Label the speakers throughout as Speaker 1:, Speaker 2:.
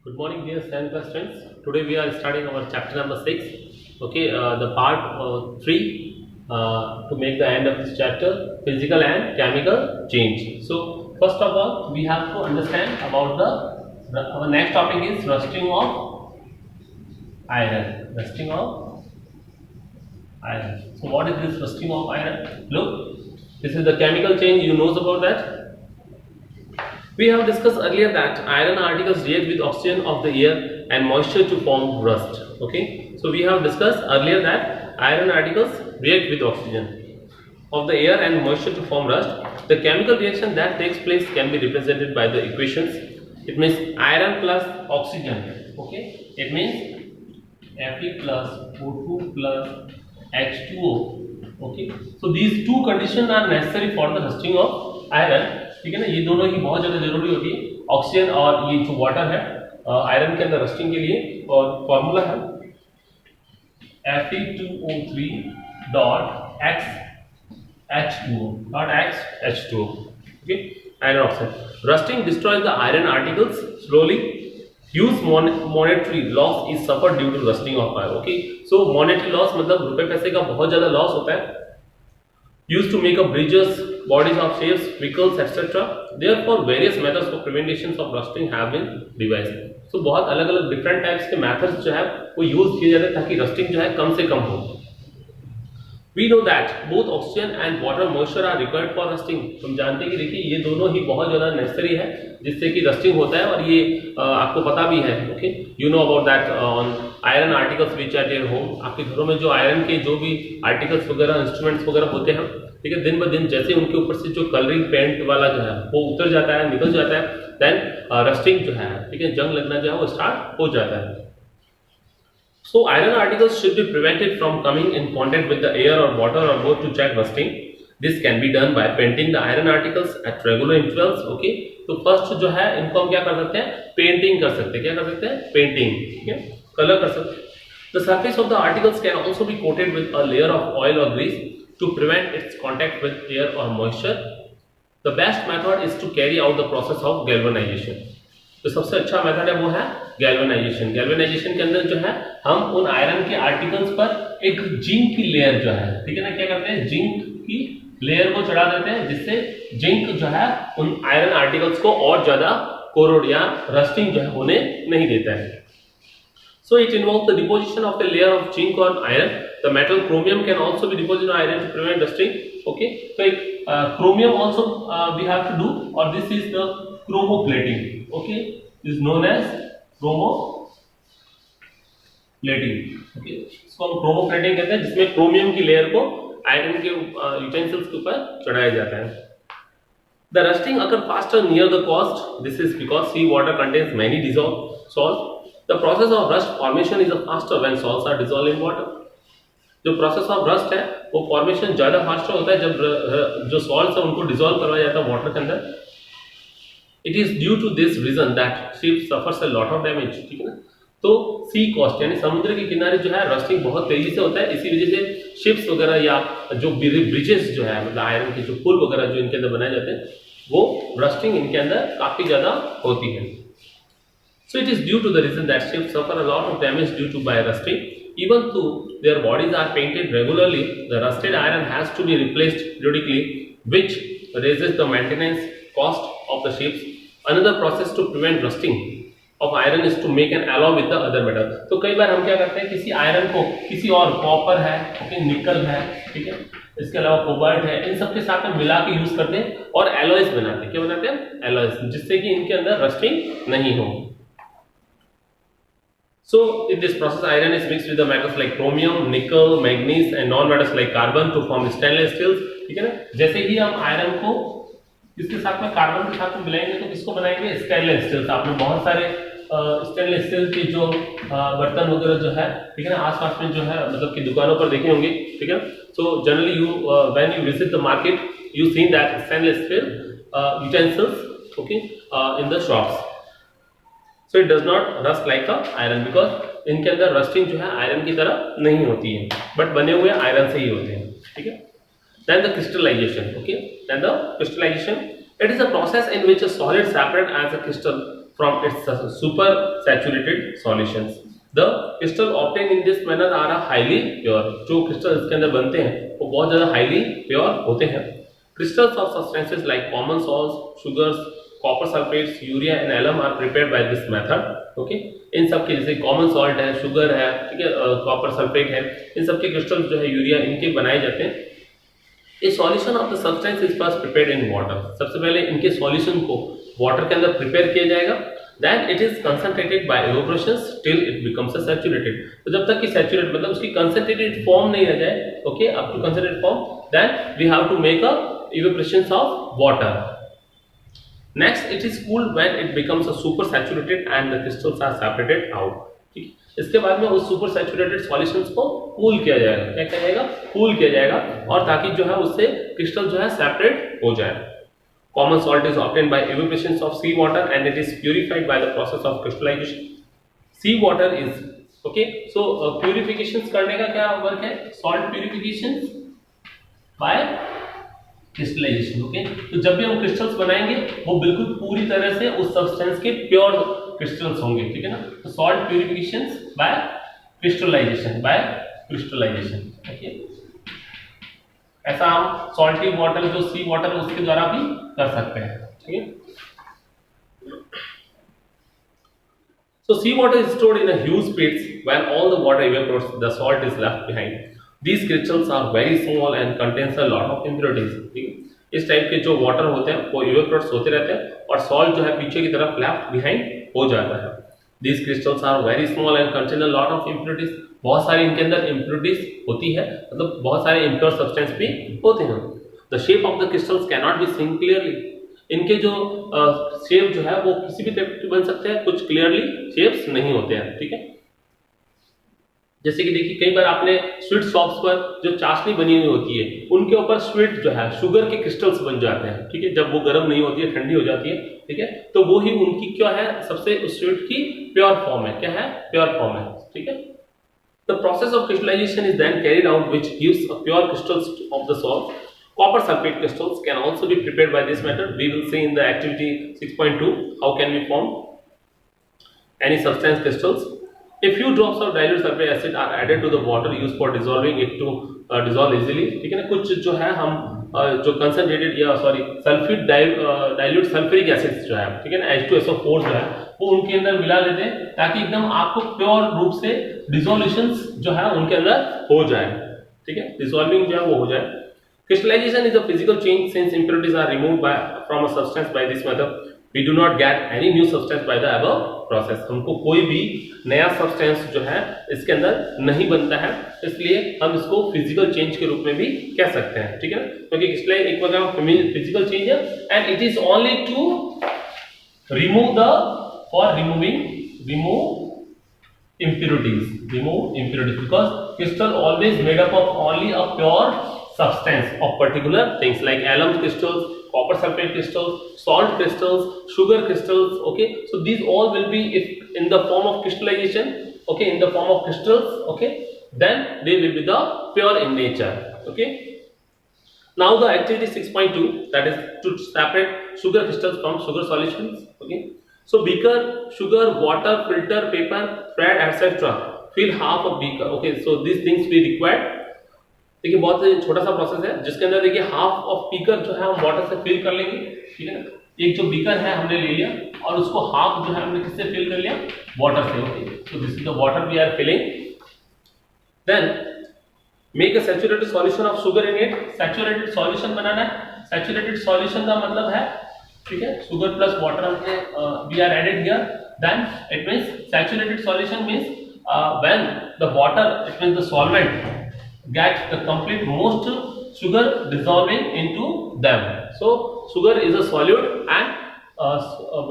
Speaker 1: Good morning, dear 7th class students. Today we are starting our chapter number 6. Okay, the part 3 to make the end of this chapter, physical and chemical change. So, first of all, we have to understand about our next topic is rusting of iron. Rusting of iron. So, what is this rusting of iron? Look, this is the chemical change. You knows about that. We have discussed earlier that iron particles react with oxygen of the air and moisture to form rust. Okay, so we have discussed earlier that iron particles react with oxygen of the air and moisture to form rust. The chemical reaction that takes place can be represented by the equations. It means iron plus oxygen. Okay, it means Fe plus O2 plus H2O. Okay, so these two conditions are necessary for the rusting of iron. ठीक है ना, ये दोनों ही बहुत ज़्यादा जरूरी होती है, ऑक्सीजन और ये जो वाटर है आयरन के अंदर रस्टिंग के लिए। और फॉर्मूला है Fe2O3 dot H2O। Okay, iron oxide rusting destroys the iron articles slowly. Huge monetary loss is suffered due to rusting of iron. Okay, so monetary loss मतलब रुपए पैसे का बहुत ज़्यादा लॉस होता है। Used to make up bridges, bodies of ships, vehicles, etc. Therefore, various methods for prevention of rusting have been devised. So, बहुत अलग-अलग different types के methods जो है वो use किए जाते हैं ताकि rusting जो है कम से कम हो। We know that both oxygen and water moisture are required for rusting. हम जानते हैं कि देखिए ये दोनों ही बहुत ज़्यादा necessary है जिससे कि rusting होता है, और ये आपको पता भी है। Okay, you know about that on iron articles which are at your home. आपके घरों में जो आयरन के जो भी आर्टिकल्स वगैरह इंस्ट्रूमेंट्स वगैरह होते हैं, ठीक है, दिन ब दिन जैसे उनके ऊपर से जो कलरिंग पेंट वाला जो है वो उतर जाता है, निकल जाता है, देन रस्टिंग जो है, ठीक है, जंग लगना जो है वो स्टार्ट हो जाता है। So iron articles should be prevented from coming in contact with the air or water or both to check rusting. This can be done by painting the iron articles at regular intervals. Okay, तो first जो है इनको हम क्या कर सकते हैं, painting कर सकते हैं। क्या कर सकते हैं, पेंटिंग, ठीक है, कलर कर सकते हैं। The surface of the articles can also be coated with a layer of oil or grease to prevent its contact with air or moisture. The best method is to carry out the process of galvanization. तो सबसे अच्छा method है वो है galvanisation. Galvanisation के अंदर जो है हम उन आयरन के आर्टिकल्स पर एक जिंक की लेयर जो है, ठीक है ना, क्या करते हैं, जिंक की लेयर को चढ़ा देते हैं, जिससे जिंक जो है उन आयरन आर्टिकल्स को और ज्यादा कोरोड या रस्टिंग जो है होने नहीं देता है। So it involves the deposition of a layer of zinc on iron. The metal chromium can also be deposited on iron to prevent rusting. Okay, so chromium also we have to do, or this is the chromoplating. Okay, is known as chromoplating. Okay, इसको हम chromoplating कहते हैं, जिसमें chromium की layer को iron के utensils के ऊपर चढ़ाया जाता है। The rusting occur faster near the coast. This is because sea water contains many dissolved salts. The process of rust formation is faster when salts are dissolved in water. जो process of rust है वो formation ज़्यादा faster होता है जब जो salts है उनको डिसॉल्व करवाया जाता है वाटर के अंदर। It is due to this reason that ship suffers a lot of damage, ठीक है ना। तो सी कोस्ट यानी समुद्र के किनारे जो है रस्टिंग बहुत तेजी से होता है, इसी वजह से शिप्स वगैरह या जो ब्रिजेस जो है मतलब आयरन के जो पुल वगैरह जो इनके अंदर बनाए जाते हैं वो रस्टिंग इनके अंदर काफ़ी ज़्यादा होती है। So it is due to the reason that ships suffer a lot of damage due to by rusting. Even though their bodies are painted regularly, the rusted iron has to be replaced periodically, which raises the maintenance cost of the ships. Another process to prevent rusting of iron is to make an alloy with the other metal. तो कई बार हम क्या करते हैं, किसी iron को किसी और कॉपर है, निकल है, ठीक है, इसके अलावा कोबाल्ट है, इन सब के साथ में मिला के यूज करते हैं और एलॉयज बनाते हैं। क्या बनाते हैं, एलॉयज, जिससे कि इनके अंदर रस्टिंग नहीं हो। So in this process iron is mixed with the metals like chromium, nickel, manganese and non-metals like carbon to form stainless steels, ठीक है ना। जैसे ही हम आयरन को इसके साथ में कार्बन के साथ में मिलाएंगे तो किसको बनाएंगे, स्टेनलेस स्टील्स। आपने बहुत सारे स्टेनलेस स्टील के जो बर्तन वगैरह जो है, ठीक है ना, आसपास में जो है मतलब कि दुकानों पर देखे होंगे, ठीक है। So generally you when you visit the market you seen that stainless steel utensils, okay, in the shops. So it does not rust like a iron because इनके अंदर रस्टिंग जो है आयरन की तरह नहीं होती है, बट बने हुए आयरन से ही होते हैं, ठीक है। Then the crystallization, okay, then the crystallization, it is a process in which a solid separate as a crystal from its super saturated solutions. The crystal obtained in this manner are a highly pure. जो crystal इसके अंदर बनते हैं वो बहुत ज़्यादा highly pure होते हैं. Crystals of substances like common salts, sugars, copper sulfates, urea and alum are prepared by this method. Okay? इन सब के जैसे common salt है, sugar है, ठीक है, copper sulfate है, इन सब के crystals जो है यूरिया इनके बनाए जाते हैं. A solution of the substance is first prepared in water. सबसे पहले इनके solution को water के अंदर prepare किया जाएगा. Then it is concentrated by evaporation till it becomes a saturated. तो जब तक कि saturated मतलब उसकी concentrated form नहीं आ जाए, okay, up to concentrated form, then we have to make a evaporation of water. Next, it is cooled when it becomes a super saturated and the crystals are separated out. ठीक, इसके बाद में उस super saturated solutions को cool किया जाएगा. क्या किया जाएगा? Cool किया जाएगा और ताकि जो है उससे crystal जो है separate हो जाए. Common salt is obtained by evaporation of sea water and it is purified by the process of crystallization. Sea water is okay. So purifications करने का क्या वर्क है? Salt purifications by crystallization. Okay, तो जब भी हम क्रिस्टल्स बनाएंगे वो बिल्कुल पूरी तरह से उस सब्सटेंस के प्योर क्रिस्टल्स होंगे. ठीक है ना. तो सॉल्ट प्यूरिफिकेशंस बाय क्रिस्टलाइजेशन. ओके, ऐसा हम सॉल्टी वाटर जो सी वाटर है उसके द्वारा भी कर सकते हैं. ठीक है. So seawater is stored in a huge pits. When all the water evaporates, the salt is left behind. These crystals are very small and contains a lot of impurities. ठीक है. इस टाइप के जो वाटर होते हैं वो evaporates होते रहते हैं और सॉल्ट जो है पीछे की तरफ left behind हो जाता है. These crystals are very small and contain a lot of impurities. बहुत सारी इनके अंदर impurities होती है, मतलब बहुत सारे impure substance भी होते हैं. The shape of the crystals cannot be seen clearly. इनके जो शेप जो है वो किसी भी टाइप के बन सकते हैं, कुछ क्लियरली शेप्स नहीं होते हैं. ठीक है. जैसे कि देखिए कई बार आपने स्वीट शॉप्स पर जो चाशनी बनी हुई होती है उनके ऊपर स्वीट जो है शुगर के क्रिस्टल्स बन जाते हैं. ठीक है. जब वो गर्म नहीं होती है, ठंडी हो जाती है. ठीक है. तो वो ही उनकी क्या है, सबसे उस स्वीट की प्योर फॉर्म है. क्या है? प्योर फॉर्म है. ठीक है. The process of crystallization is then carried out, which gives a pure crystals of the salt. Copper sulfate crystals can also be prepared by this method. We will see in the activity 6.2 how can we form any substance crystals. A few drops of dilute sulfuric acid are added to the water used for dissolving it to dissolve easily. ठीक है ना. कुछ जो है हम जो concentrated या sulphate dilute sulphuric acid जो है, ठीक है ना, H2SO4 जो है वो उनके अंदर मिला देते हैं ताकि एकदम आपको प्योर रूप से डिसोल्यूशंस जो है उनके अंदर हो जाए. ठीक है. डिसॉल्विंग जो है वो हो जाए. Crystallization is a physical change since impurities are removed from a substance by this method. We do not get any new substance by the above process. हमको कोई भी नया सब्सटेंस जो है इसके अंदर नहीं बनता है, इसलिए हम इसको फिजिकल चेंज के रूप में भी कह सकते हैं. ठीक है ना. क्योंकि इसलिए एक प्रकार का फिजिकल चेंज है and it is only to remove impurities because crystal always made up of only a pure substance of particular things like alum crystals, copper sulfate crystals, salt crystals, sugar crystals. Okay, so these all will be if in the form of crystallization, okay, in the form of crystals, okay, then they will be the pure in nature. Okay. Now the activity 6.2, that is to separate sugar crystals from sugar solutions. Okay. So beaker, sugar, water, filter, paper, thread, etc. Fill half of beaker. Okay, so these things we require. देखिए बहुत छोटा सा process है जिसके अंदर देखिए half of beaker जो है हम वाटर से फिल कर लेंगे. ठीक है ना. एक जो बीकर है हमने ले लिया और उसको हाफ जो है हमने किससे फिल कर लिया? वाटर से. Okay, so this is the water we are filling. Then make a saturated solution of sugar in it. Saturated solution बनाना है. सैचुरेटेड सॉल्यूशन का मतलब है, ठीक है, शुगर प्लस वाटर हमने we are added here. Then it means saturated solution means when the water, it means the solvent get the complete most sugar dissolving into them. So sugar is a solute and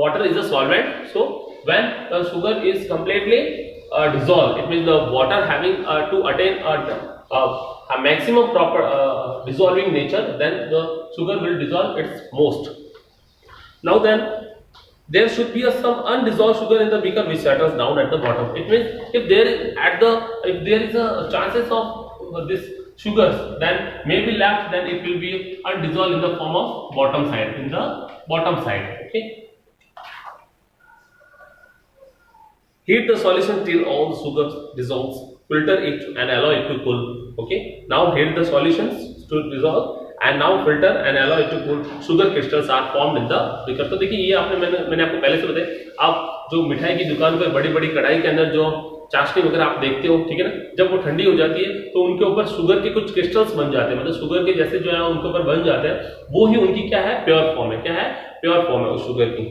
Speaker 1: water is a solvent. So when the sugar is completely dissolved, it means the water having to attain a maximum proper dissolving nature, then the sugar will dissolve its most. Now then there should be some undissolved sugar in the beaker which settles down at the bottom. It means if there is a chances of this sugars then may be left, then it will be undissolved in the form of bottom side, in the bottom side. Okay. Heat the solution till all the sugar dissolves. Filter it and allow it to cool. Okay. Now heat the solutions to dissolve and now filter and allow it to cool. Sugar crystals are formed in the beaker. तो देखिए ये आपने मैंने आपको पहले से बताया। आप जो मिठाई की दुकान पर बड़ी-बड़ी कढ़ाई के अंदर जो चाशनी वगैरह आप देखते हो, ठीक है ना, जब वो ठंडी हो जाती है तो उनके ऊपर शुगर के कुछ क्रिस्टल्स बन जाते हैं, मतलब शुगर के जैसे जो है उनके ऊपर बन जाते हैं, वो ही उनकी क्या है, प्योर फॉर्म है। क्या है? प्योर फॉर्म है उस शुगर की।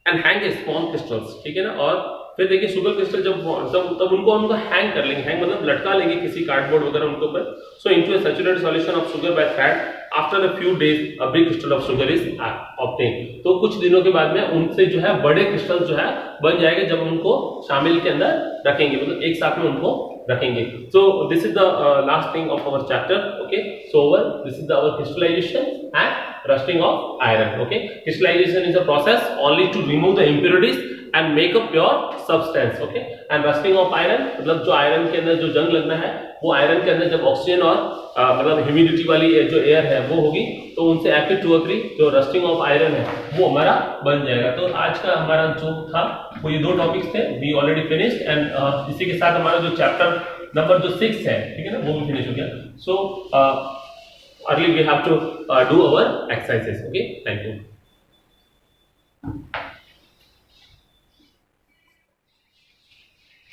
Speaker 1: एंड हैंग स्मॉल क्रिस्टल्स, ठीक है ना। और फिर देखिए शुगर क्रिस्टल तब उनको हैंग कर लेंगे, हैंग मतलब लटका लेंगे किसी कार्डबोर्ड वगैरह उनके ऊपर। सो into A saturated solution of sugar bye fat after a few days a big crystal of sugar is obtain. तो कुछ दिनों के बाद में उनसे जो है बड़े क्रिस्टल जो है बन जाएंगे जब उनको शामिल के अंदर रखेंगे, मतलब एक साथ में उनको रखेंगे। So this is the last thing of our chapter. Okay, so over this is our crystallization and rusting of iron. Okay, crystallization is a process only to remove the impurities and make a pure substance. Okay, and rusting of iron मतलब जो iron के अंदर जो जंग लगना है, वो iron के अंदर जब ऑक्सीजन और मतलब ह्यूमिडिटी वाली जो एयर है वो होगी तो उनसे Fe2O3 जो रस्टिंग ऑफ आयरन है वो हमारा बन जाएगा। तो आज का हमारा जो था वो ये 2 टॉपिक्स थे, वी ऑलरेडी फिनिश्ड एंड इसी के साथ हमारा जो चैप्टर नंबर जो 6 है, ठीक है ना, वो भी फिनिश हो गया। सो early we have to do our exercises. Okay, thank you.